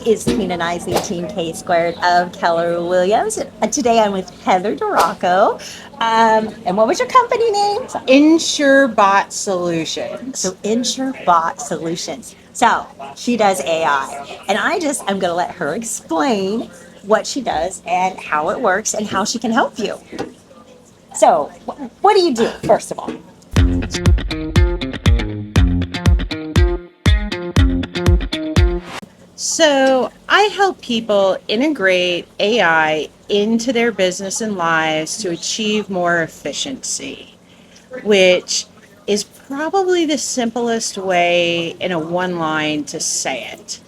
is Kina Knisley, Team K Squared of Keller Williams. Today I'm with Heather Duraco. And what was your company name? InsureBot Solutions. So InsureBot Solutions. So she does AI. And I'm going to let her explain what she does and how it works and how she can help you. So what do you do, first of all? So I help people integrate AI into their business and lives to achieve more efficiency, which is probably the simplest way in a one line to say it.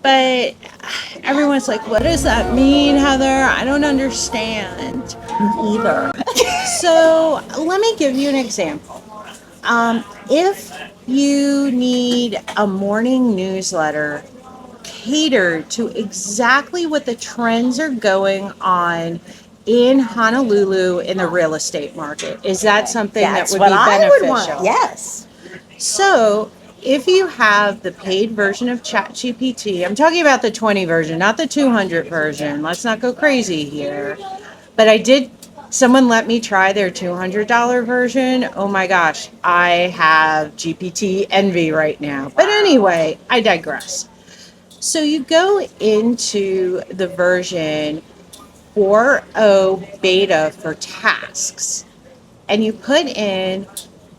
But everyone's like, what does that mean, Heather? I don't understand. Either. So let me give you an example. If you need a morning newsletter catered to exactly what the trends are going on in Honolulu in the real estate market, is that something That's that would what be I would want. beneficial? Yes. So if you have the paid version of ChatGPT, I'm talking about the 20 version, not the 200 version. Let's not go crazy here. But someone let me try their $200 version. Oh my gosh, I have GPT envy right now. But anyway, I digress. So you go into the version 4.0 beta for tasks and you put in,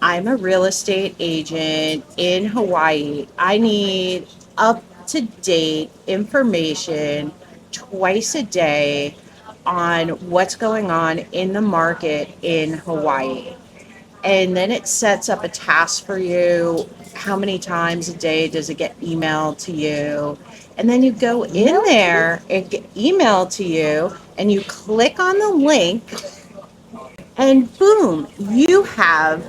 I'm a real estate agent in Hawaii. I need up to date information twice a day on what's going on in the market in Hawaii. And then it sets up a task for you. How many times a day does it get emailed to you? And then you go in there and get emailed to you and you click on the link and boom, you have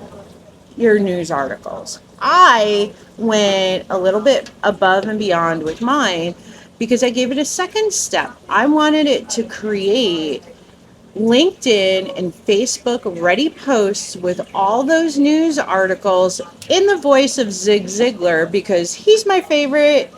your news articles. I went a little bit above and beyond with mine because I gave it a second step. I wanted it to create LinkedIn and Facebook ready posts with all those news articles in the voice of Zig Ziglar because he's my favorite.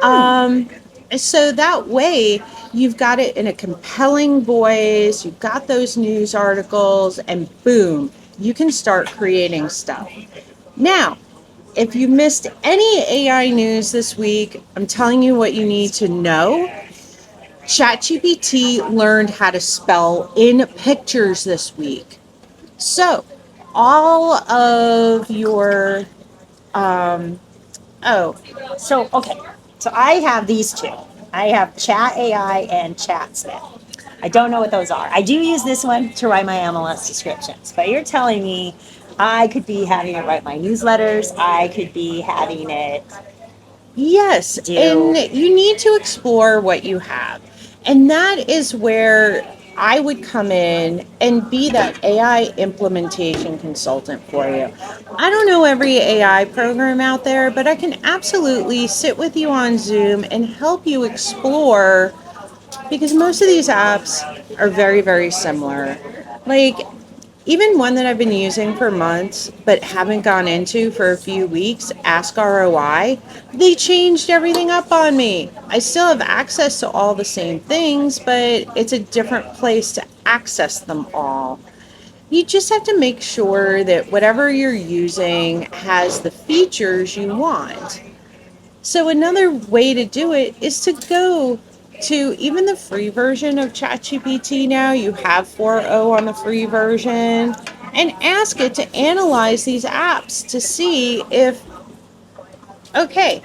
Um, so that way you've got it in a compelling voice, you've got those news articles, and boom, you can start creating stuff. Now, if you missed any AI news this week, I'm telling you what you need to know. ChatGPT learned how to spell in pictures this week. So, all of your, oh, So, okay. So I have these two. I have Chat AI and ChatSmith. I don't know what those are. I do use this one to write my MLS descriptions, but you're telling me I could be having it write my newsletters. I could be having it yes, do. and you need to explore what you have. And that is where I would come in and be that AI implementation consultant for you. I don't know every AI program out there, but I can absolutely sit with you on Zoom and help you explore because most of these apps are very, very similar. Like, even one that I've been using for months but haven't gone into for a few weeks, Ask ROI, they changed everything up on me. I still have access to all the same things, but it's a different place to access them all. You just have to make sure that whatever you're using has the features you want. So another way to do it is to go to even the free version of ChatGPT now. You have 4.0 on the free version and ask it to analyze these apps to see if, okay,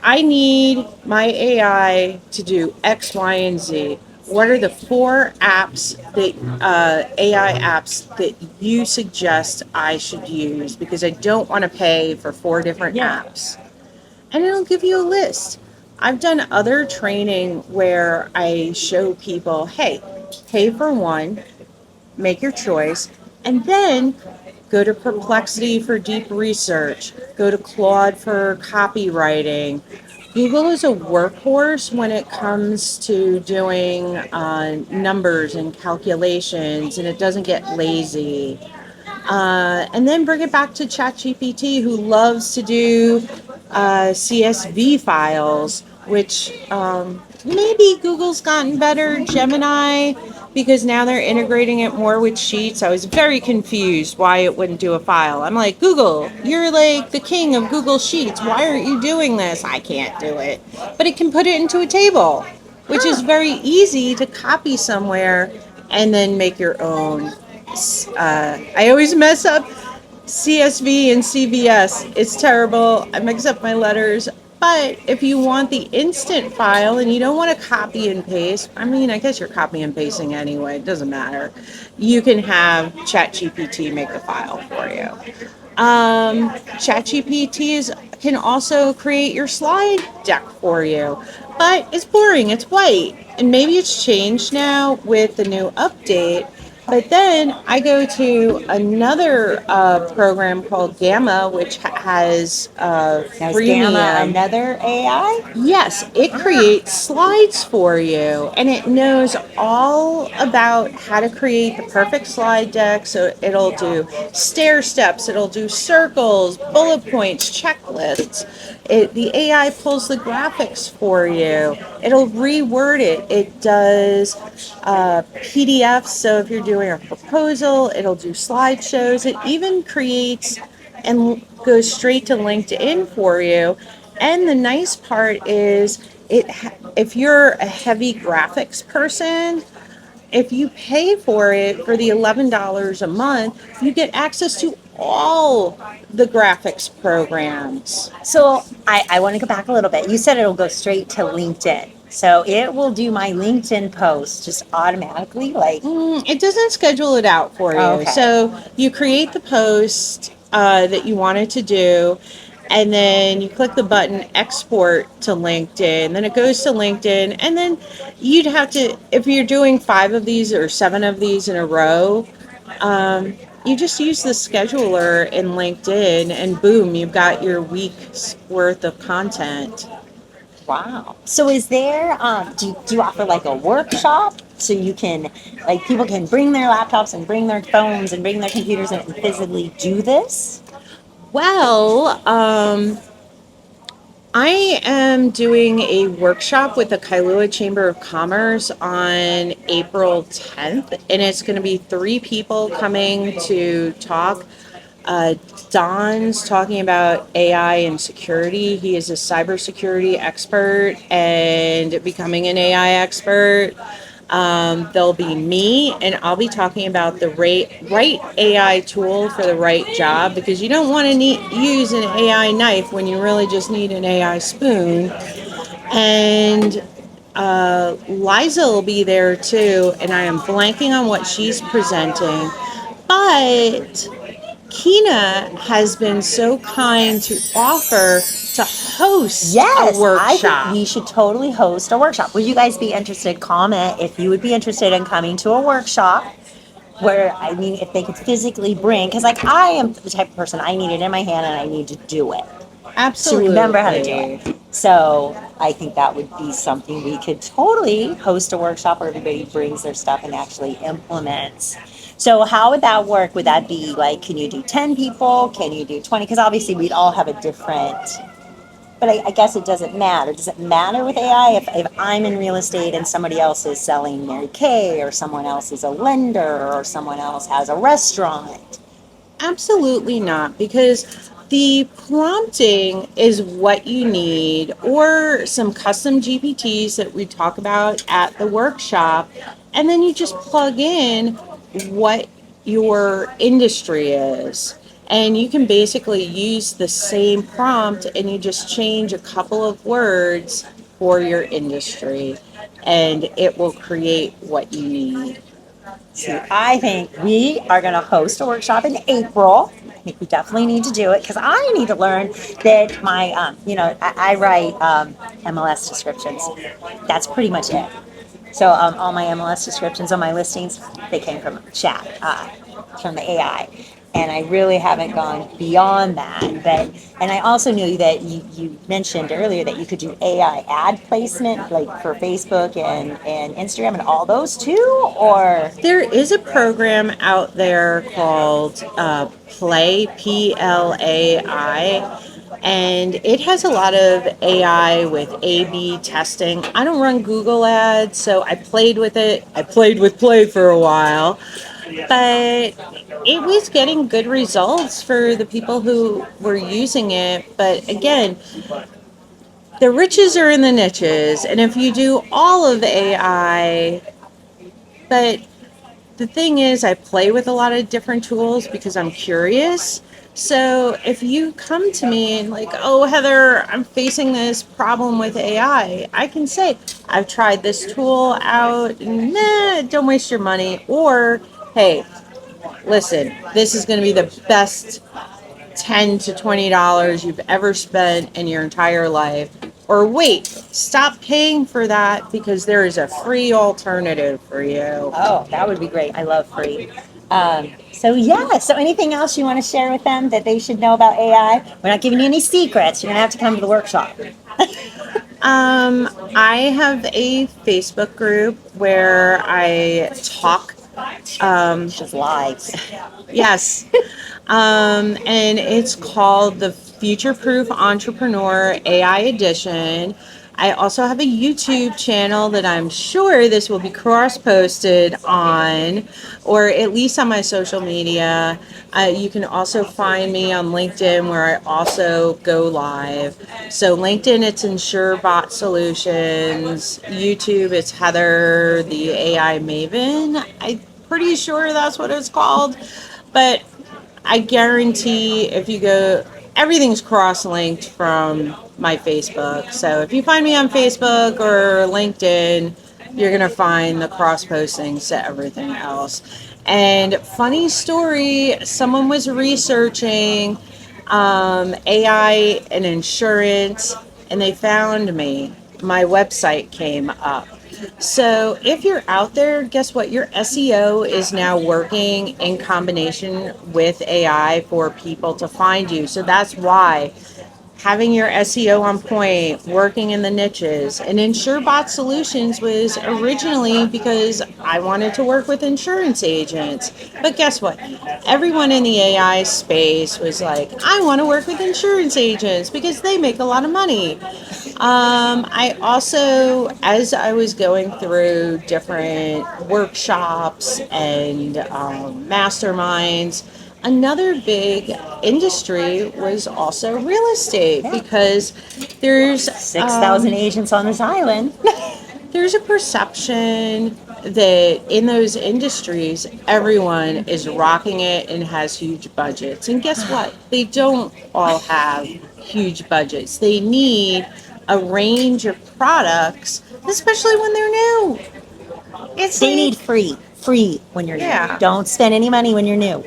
I need my AI to do X, Y, and Z. What are the four apps AI apps that you suggest I should use? Because I don't want to pay for four different apps, and it'll give you a list. I've done other training where I show people, hey, pay for one, make your choice, and then go to Perplexity for deep research, go to Claude for copywriting. Google is a workhorse when it comes to doing numbers and calculations, and it doesn't get lazy. And then bring it back to ChatGPT, who loves to do CSV files which maybe Google's gotten better, Gemini, because now they're integrating it more with Sheets. I was very confused why it wouldn't do a file. I'm like, Google, you're like the king of Google Sheets. Why aren't you doing this? I can't do it. But it can put it into a table, which is very easy to copy somewhere and then make your own. I always mess up CSV and CVS. It's terrible. I mix up my letters. But if you want the instant file and you don't want to copy and paste, I mean, I guess you're copy and pasting anyway, it doesn't matter. You can have ChatGPT make the file for you. ChatGPT can also create your slide deck for you, but it's boring, it's white. And maybe it's changed now with the new update. But then I go to another program called Gamma, which has Now, is Gamma freemium. another AI? Yes, it creates slides for you and it knows all about how to create the perfect slide deck. So it'll do stair steps, it'll do circles, bullet points, checklists. The AI pulls the graphics for you. It'll reword it. It does PDFs. So if you're doing a proposal, it'll do slideshows. It even creates and goes straight to LinkedIn for you. And the nice part is, if you're a heavy graphics person, if you pay for it for the $11 a month, you get access to all the graphics programs. So I want to go back a little bit. You said it'll go straight to LinkedIn. So it will do my LinkedIn post just automatically, like, It doesn't schedule it out for you. okay. So you create the post that you wanted to do, and then you click the button export to LinkedIn. Then it goes to LinkedIn, and then you'd have to, if you're doing 5 of these or 7 of these in a row, you just use the scheduler in LinkedIn, and boom, you've got your week's worth of content. Wow. So is there, do you offer like a workshop so you can, like, people can bring their laptops and bring their phones and bring their computers and physically do this? Well, I am doing a workshop with the Kailua Chamber of Commerce on April 10th, and it's going to be 3 people coming to talk. Uh, Don's talking about AI and security. He is a cybersecurity expert and becoming an AI expert. There'll be me, and I'll be talking about the right AI tool for the right job, because you don't want to use an AI knife when you really just need an AI spoon. And Liza will be there too, and I am blanking on what she's presenting. But Kina has been so kind to offer to host a Yes, I think workshop. we should totally host a workshop. Would you guys be interested? Comment if you would be interested in coming to a workshop where, I mean, if they could physically bring, because like I am the type of person, I need it in my hand and I need to do it, to remember how to do Absolutely. it. So I think that would be something we could totally host a workshop where everybody brings their stuff and actually implements. So how would that work? Would that be like, can you do 10 people? Can you do 20? Because obviously we'd all have a different, but I guess it doesn't matter. Does it matter with AI if I'm in real estate and somebody else is selling Mary Kay, or someone else is a lender, or someone else has a restaurant? Absolutely not, because the prompting is what you need, or some custom GPTs that we talk about at the workshop, and then you just plug in what your industry is. And you can basically use the same prompt and you just change a couple of words for your industry, and it will create what you need. So I think we are going to host a workshop in April. I think we definitely need to do it because I need to learn that my, I write MLS descriptions. That's pretty much it. So all my MLS descriptions on my listings, they came from chat, from the AI. And I really haven't gone beyond that. But and I also knew that you mentioned earlier that you could do AI ad placement, like for Facebook and Instagram and all those too, or There is a program out there called Play, Plai, And it has a lot of AI with A/B testing. I don't run Google ads, so I played with it. I played with Play for a while, but it was getting good results for the people who were using it. But again, the riches are in the niches. And if you do all of AI, but the thing is, I play with a lot of different tools because I'm curious. So if you come to me and like, oh, Heather, I'm facing this problem with AI, I can say, I've tried this tool out. Nah, don't waste your money. Or, hey, listen, this is going to be the best $10 to $20 you've ever spent in your entire life. Or wait, stop paying for that because there is a free alternative for you. Oh, that would be great. I love free. So yeah. So anything else you want to share with them that they should know about AI? We're not giving you any secrets. You're gonna have to come to the workshop. I have a Facebook group where I talk. Just lives. Yes. And it's called the Future Proof Entrepreneur AI Edition. I also have a YouTube channel that I'm sure this will be cross posted on, or at least on my social media. You can also find me on LinkedIn where I also go live. So, LinkedIn, it's InsureBot Solutions. YouTube, it's Heather, the AI Maven. I'm pretty sure that's what it's called. But I guarantee if you go, everything's cross linked from my Facebook. So if you find me on Facebook or LinkedIn, you're going to find the cross postings to everything else. And funny story, someone was researching AI and insurance, and they found me. My website came up. So if you're out there, guess what? Your SEO is now working in combination with AI for people to find you. So that's why having your SEO on point, working in the niches. And InsureBot Solutions was originally because I wanted to work with insurance agents. But guess what? Everyone in the AI space was like, I want to work with insurance agents because they make a lot of money. I also, as I was going through different workshops and masterminds, another big industry was also real estate because there's 6,000 agents on this island. there's a perception that in those industries everyone is rocking it and has huge budgets. And guess what? They don't all have huge budgets. They need a range of products, especially when they're new. It's They like, need free when you're new. Yeah. Don't spend any money when you're new.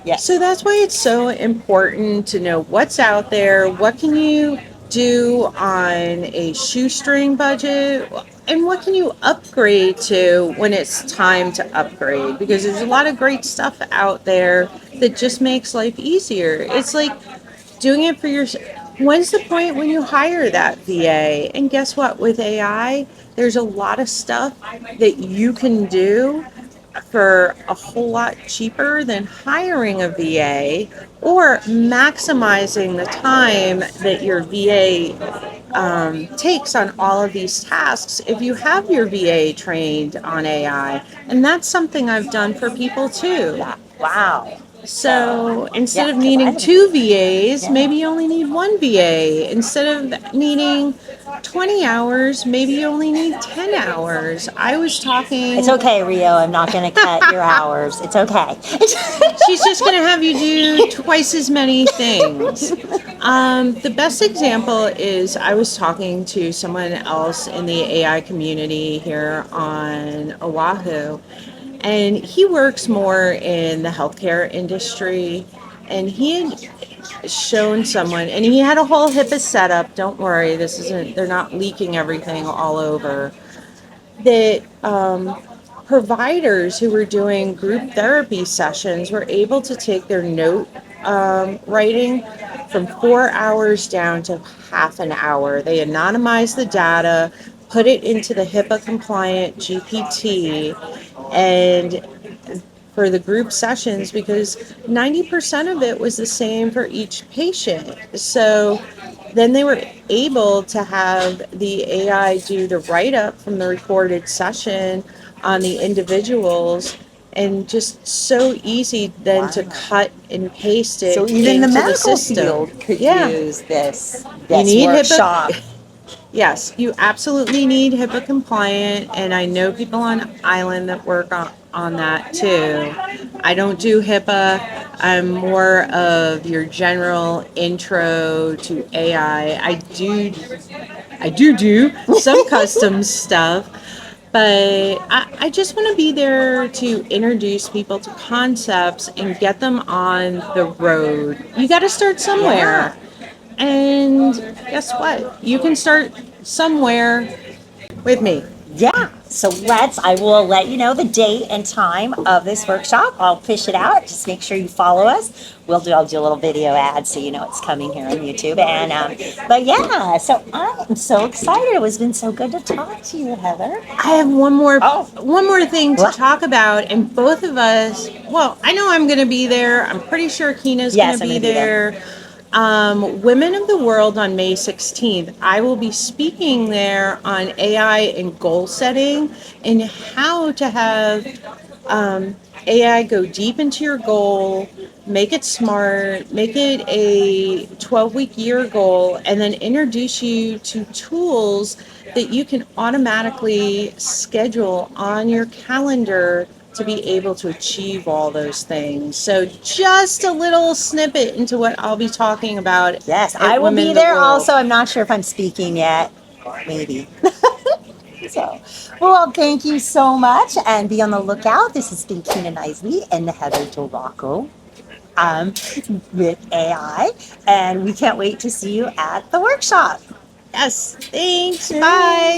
Yes. so that's why it's so important to know what's out there, what can you do on a shoestring budget, and what can you upgrade to when it's time to upgrade, because there's a lot of great stuff out there that just makes life easier. It's like doing it for your, when's the point when you hire that VA? And guess what? With AI, there's a lot of stuff that you can do for a whole lot cheaper than hiring a VA or maximizing the time that your VA takes on all of these tasks if you have your VA trained on AI. And that's something I've done for people too. Wow. So instead Yeah, of 'cause needing I- two VAs, Yeah. maybe you only need one VA. Instead of needing 20 hours, maybe you only need 10 hours. I was talking. It's okay, Rio. I'm not going to cut your hours. It's okay. She's just going to have you do twice as many things. The best example is I was talking to someone else in the AI community here on Oahu, and he works more in the healthcare industry. And he had shown someone, and he had a whole HIPAA setup. Don't worry, this isn't, they're not leaking everything all over. That providers who were doing group therapy sessions were able to take their note writing from 4 hours down to half an hour. They anonymized the data, put it into the HIPAA compliant GPT, and for the group sessions because 90% of it was the same for each patient. So then they were able to have the AI do the write up from the recorded session on the individuals, and just so easy then to Wow. cut and paste it So even the into the medical system. field could Yeah. use this You need workshop. HIPAA. Yes, you absolutely need HIPAA compliant, and I know people on island that work on that too. I don't do HIPAA. I'm more of your general intro to AI. I do some custom stuff, but I just want to be there to introduce people to concepts and get them on the road. You got to start somewhere. And guess what? You can start somewhere with me. Yeah. So I will let you know the date and time of this workshop. I'll fish it out. Just make sure you follow us. I'll do a little video ad so you know it's coming here on YouTube. And but yeah, so I'm so excited. It's been so good to talk to you, Heather. I have one more thing to What? talk about, and both of us. Well, I know I'm going to be there. I'm pretty sure Kina's Yes, going to I'm be gonna be there. there. Women of the World on May 16th. I will be speaking there on AI and goal setting and how to have AI go deep into your goal, make it smart, make it a 12-week year goal, and then introduce you to tools that you can automatically schedule on your calendar to be able to achieve all those things. So just a little snippet into what I'll be talking about. Yes, at I will Women be of the there World. also. I'm not sure if I'm speaking yet. Maybe. So, well, thank you so much, and be on the lookout. This has been Kina Knisley and Heather Doracco with AI, and we can't wait to see you at the workshop. Yes, thanks. Bye.